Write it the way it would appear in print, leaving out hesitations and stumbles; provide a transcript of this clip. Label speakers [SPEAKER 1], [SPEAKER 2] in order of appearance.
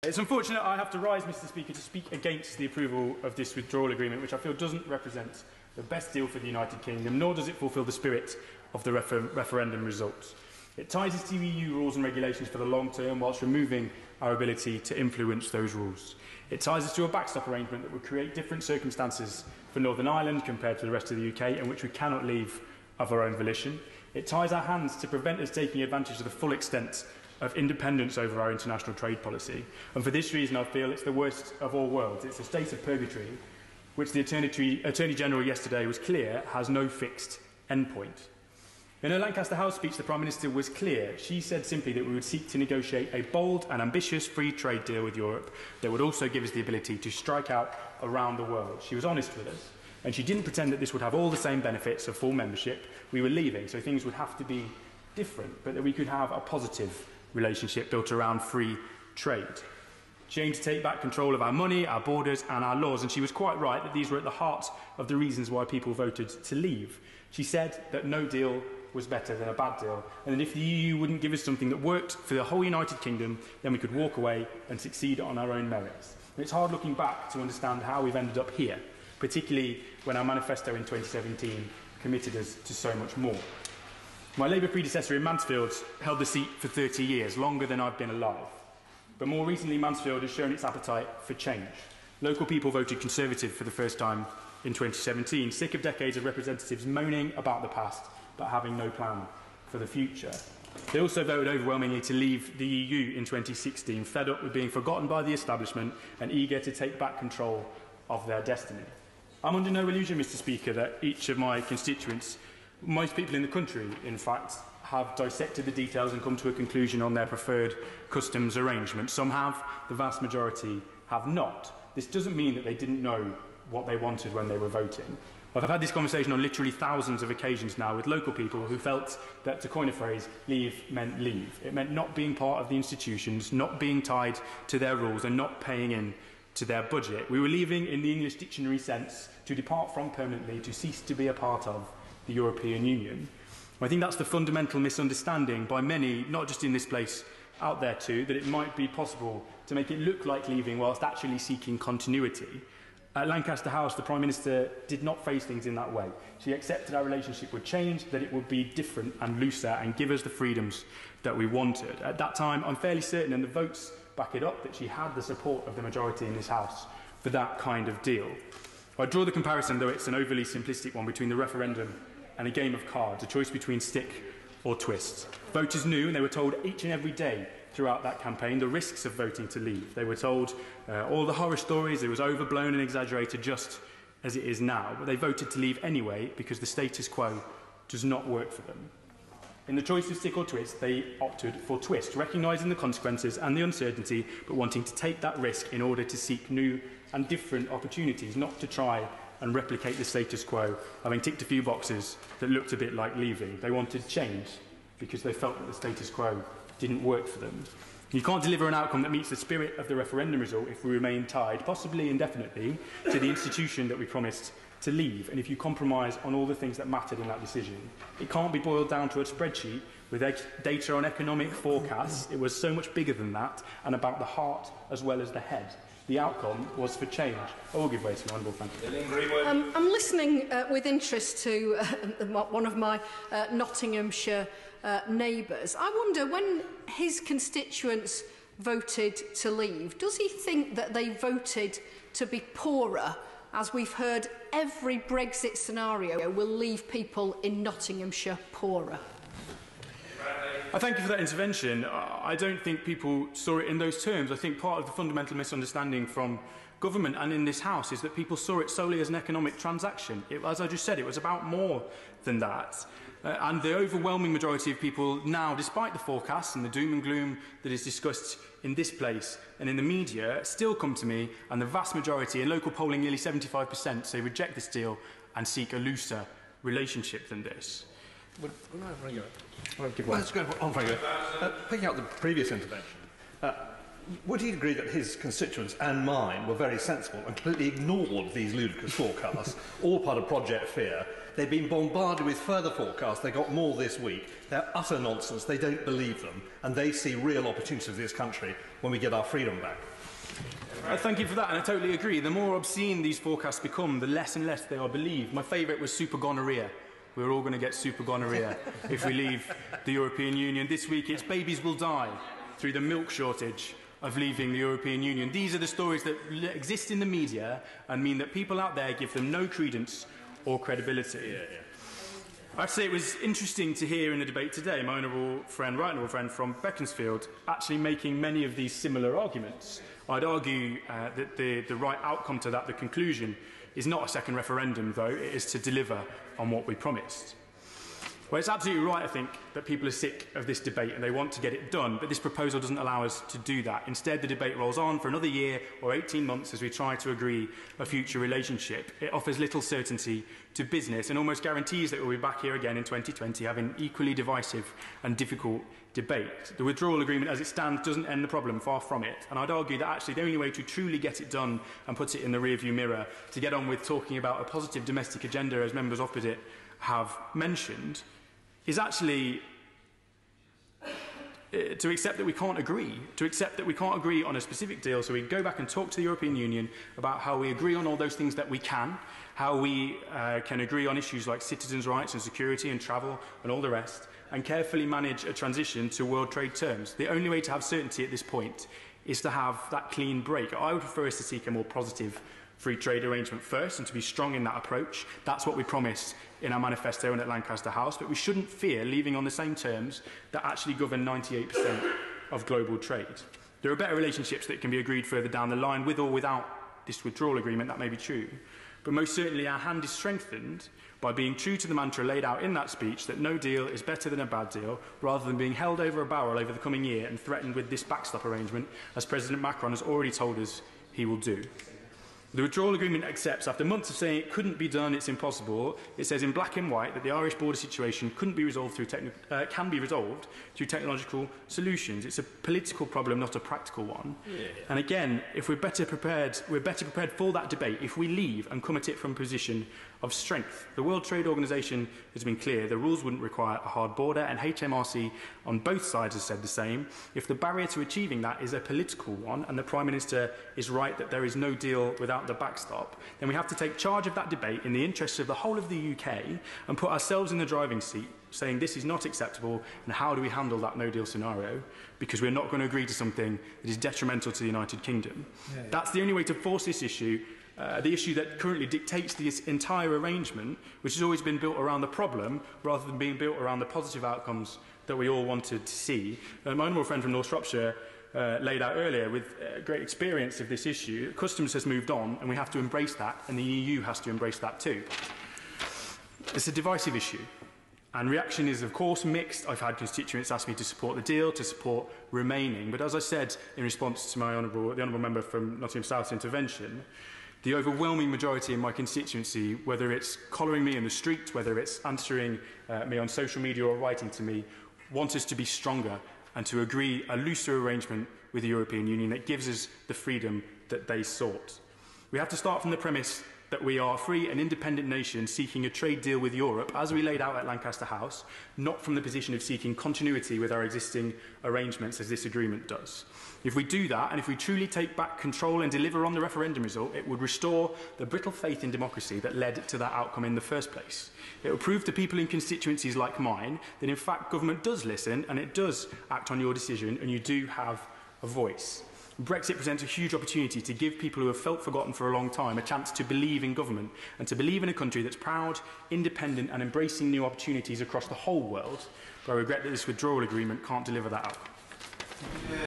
[SPEAKER 1] It's unfortunate I have to rise, Mr. Speaker, to speak against the approval of this withdrawal agreement, which I feel doesn't represent the best deal for the United Kingdom, nor does it fulfil the spirit of the referendum result. It ties us to EU rules and regulations for the long term, whilst removing our ability to influence those rules. It ties us to a backstop arrangement that would create different circumstances for Northern Ireland compared to the rest of the UK, and which we cannot leave of our own volition. It ties our hands to prevent us taking advantage of the full extent of independence over our international trade policy. And for this reason, I feel it's the worst of all worlds. It's a state of purgatory, which the Attorney General yesterday was clear has no fixed endpoint. In her Lancaster House speech, the Prime Minister was clear. She said simply that we would seek to negotiate a bold and ambitious free trade deal with Europe that would also give us the ability to strike out around the world. She was honest with us, and she didn't pretend that this would have all the same benefits of full membership. We were leaving, so things would have to be different, but that we could have a positive relationship built around free trade. She aimed to take back control of our money, our borders and our laws, and she was quite right that these were at the heart of the reasons why people voted to leave. She said that no deal was better than a bad deal, and that if the EU wouldn't give us something that worked for the whole United Kingdom, then we could walk away and succeed on our own merits. And it's hard looking back to understand how we've ended up here, particularly when our manifesto in 2017 committed us to so much more. My Labour predecessor in Mansfield held the seat for 30 years, longer than I've been alive. But more recently, Mansfield has shown its appetite for change. Local people voted Conservative for the first time in 2017, sick of decades of representatives moaning about the past but having no plan for the future. They also voted overwhelmingly to leave the EU in 2016, fed up with being forgotten by the establishment and eager to take back control of their destiny. I'm under no illusion, Mr. Speaker, that each of my constituents, most people in the country, in fact, have dissected the details and come to a conclusion on their preferred customs arrangement. Some have, the vast majority have not. This doesn't mean that they didn't know what they wanted when they were voting. I've had this conversation on literally thousands of occasions now with local people who felt that, to coin a phrase, leave meant leave. It meant not being part of the institutions, not being tied to their rules and not paying in to their budget. We were leaving in the English dictionary sense, to depart from permanently, to cease to be a part of the European Union. I think that's the fundamental misunderstanding by many, not just in this place, out there too, that it might be possible to make it look like leaving whilst actually seeking continuity. At Lancaster House, the Prime Minister did not phrase things in that way. She accepted our relationship would change, that it would be different and looser and give us the freedoms that we wanted. At that time, I'm fairly certain, and the votes back it up, that she had the support of the majority in this House for that kind of deal. I draw the comparison, though it's an overly simplistic one, between the referendum and a game of cards, a choice between stick or twist. Voters knew, and they were told each and every day throughout that campaign, the risks of voting to leave. They were told all the horror stories, it was overblown and exaggerated just as it is now, but they voted to leave anyway because the status quo does not work for them. In the choice of stick or twist, they opted for twist, recognising the consequences and the uncertainty, but wanting to take that risk in order to seek new and different opportunities, not to try and replicate the status quo, having ticked a few boxes that looked a bit like leaving. They wanted change because they felt that the status quo didn't work for them. You can't deliver an outcome that meets the spirit of the referendum result if we remain tied, possibly indefinitely, to the institution that we promised to leave, and if you compromise on all the things that mattered in that decision. It can't be boiled down to a spreadsheet with data on economic forecasts. It was so much bigger than that, and about the heart as well as the head. The outcome was for change. I will give way to my honourable friend.
[SPEAKER 2] I'm listening with interest to one of my Nottinghamshire neighbours. I wonder, when his constituents voted to leave, does he think that they voted to be poorer? As we've heard, every Brexit scenario will leave people in Nottinghamshire poorer.
[SPEAKER 1] I thank you for that intervention. I don't think people saw it in those terms. I think part of the fundamental misunderstanding from government and in this House is that people saw it solely as an economic transaction. As I just said, it was about more than that. And the overwhelming majority of people now, despite the forecasts and the doom and gloom that is discussed in this place and in the media, still come to me, and the vast majority, in local polling nearly 75%, say reject this deal and seek a looser relationship than this.
[SPEAKER 3] Let's go on, Frank. Picking up the previous intervention, would he agree that his constituents and mine were very sensible and completely ignored these ludicrous forecasts, all part of Project Fear? They've been bombarded with further forecasts. They got more this week. They're utter nonsense. They don't believe them, and they see real opportunities for this country when we get our freedom back.
[SPEAKER 1] Thank you for that, and I totally agree. The more obscene these forecasts become, the less and less they are believed. My favourite was super gonorrhea. We're all going to get super gonorrhea if we leave the European Union. This week, it's babies will die through the milk shortage of leaving the European Union. These are the stories that exist in the media and mean that people out there give them no credence or credibility. I have to say it was interesting to hear in the debate today my right honourable friend from Beaconsfield actually making many of these similar arguments. I'd argue that the right outcome to that, the conclusion, is not a second referendum, though. It is to deliver on what we promised. Well, it's absolutely right, I think, that people are sick of this debate and they want to get it done, but this proposal doesn't allow us to do that. Instead, the debate rolls on for another year or 18 months as we try to agree a future relationship. It offers little certainty to business and almost guarantees that we'll be back here again in 2020 having equally divisive and difficult debate. The withdrawal agreement as it stands doesn't end the problem, far from it, and I'd argue that actually the only way to truly get it done and put it in the rearview mirror, to get on with talking about a positive domestic agenda as members opposite have mentioned, is actually to accept that we can't agree, on a specific deal, so we go back and talk to the European Union about how we agree on all those things that we can, how we can agree on issues like citizens' rights and security and travel and all the rest, and carefully manage a transition to world trade terms. The only way to have certainty at this point is to have that clean break. I would prefer us to seek a more positive free trade arrangement first and to be strong in that approach. That's what we promised in our manifesto and at Lancaster House, but we shouldn't fear leaving on the same terms that actually govern 98% of global trade. There are better relationships that can be agreed further down the line, with or without this withdrawal agreement, that may be true. But most certainly our hand is strengthened by being true to the mantra laid out in that speech that no deal is better than a bad deal, rather than being held over a barrel over the coming year and threatened with this backstop arrangement, as President Macron has already told us he will do. The withdrawal agreement accepts, after months of saying it couldn't be done, it's impossible, it says in black and white that the Irish border situation can be resolved through technological solutions. It's a political problem, not a practical one. And again, if we're better prepared for that debate if we leave and come at it from a position of strength. The World Trade Organization has been clear. The rules wouldn't require a hard border, and HMRC on both sides has said the same. If the barrier to achieving that is a political one, and the Prime Minister is right that there is no deal without the backstop, then we have to take charge of that debate in the interests of the whole of the UK and put ourselves in the driving seat, saying this is not acceptable, and how do we handle that no-deal scenario, because we're not going to agree to something that is detrimental to the United Kingdom. That's the only way to force this issue. The issue that currently dictates this entire arrangement, which has always been built around the problem rather than being built around the positive outcomes that we all wanted to see. My honourable friend from North Shropshire laid out earlier, with great experience of this issue, customs has moved on and we have to embrace that, and the EU has to embrace that too. It's a divisive issue. And reaction is, of course, mixed. I've had constituents ask me to support the deal, to support remaining. But as I said in response to the honourable member from Nottingham South's intervention, the overwhelming majority in my constituency, whether it's collaring me in the street, whether it's answering me on social media or writing to me, want us to be stronger and to agree a looser arrangement with the European Union that gives us the freedom that they sought. We have to start from the premise that we are a free and independent nation seeking a trade deal with Europe, as we laid out at Lancaster House, not from the position of seeking continuity with our existing arrangements, as this agreement does. If we do that, and if we truly take back control and deliver on the referendum result, it would restore the brittle faith in democracy that led to that outcome in the first place. It will prove to people in constituencies like mine that, in fact, government does listen and it does act on your decision, and you do have a voice. Brexit presents a huge opportunity to give people who have felt forgotten for a long time a chance to believe in government and to believe in a country that's proud, independent and embracing new opportunities across the whole world. But I regret that this withdrawal agreement can't deliver that outcome.